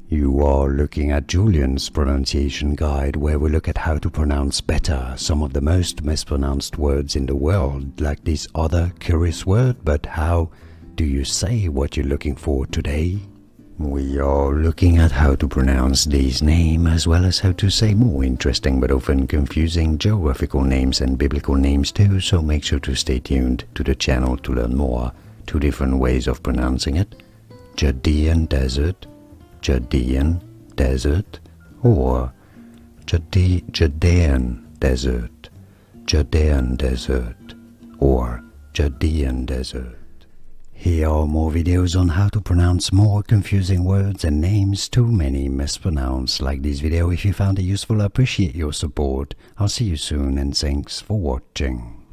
You are looking at Julian's pronunciation guide, where we look at how to pronounce better some of the most mispronounced words in the world, like this other curious word. But how do you say what you're looking for today? We are looking at how to pronounce these names, as well as how to say more interesting but often confusing geographical names and biblical names too, so make sure to stay tuned to the channel to learn more. Two different ways of pronouncing it: Judean Desert, Judean Desert, or Judean Desert, Judean Desert, or Judean Desert. Here are more videos on how to pronounce more confusing words and names too many mispronounced. Like this video if you found it useful. I appreciate your support. I'll see you soon, and thanks for watching.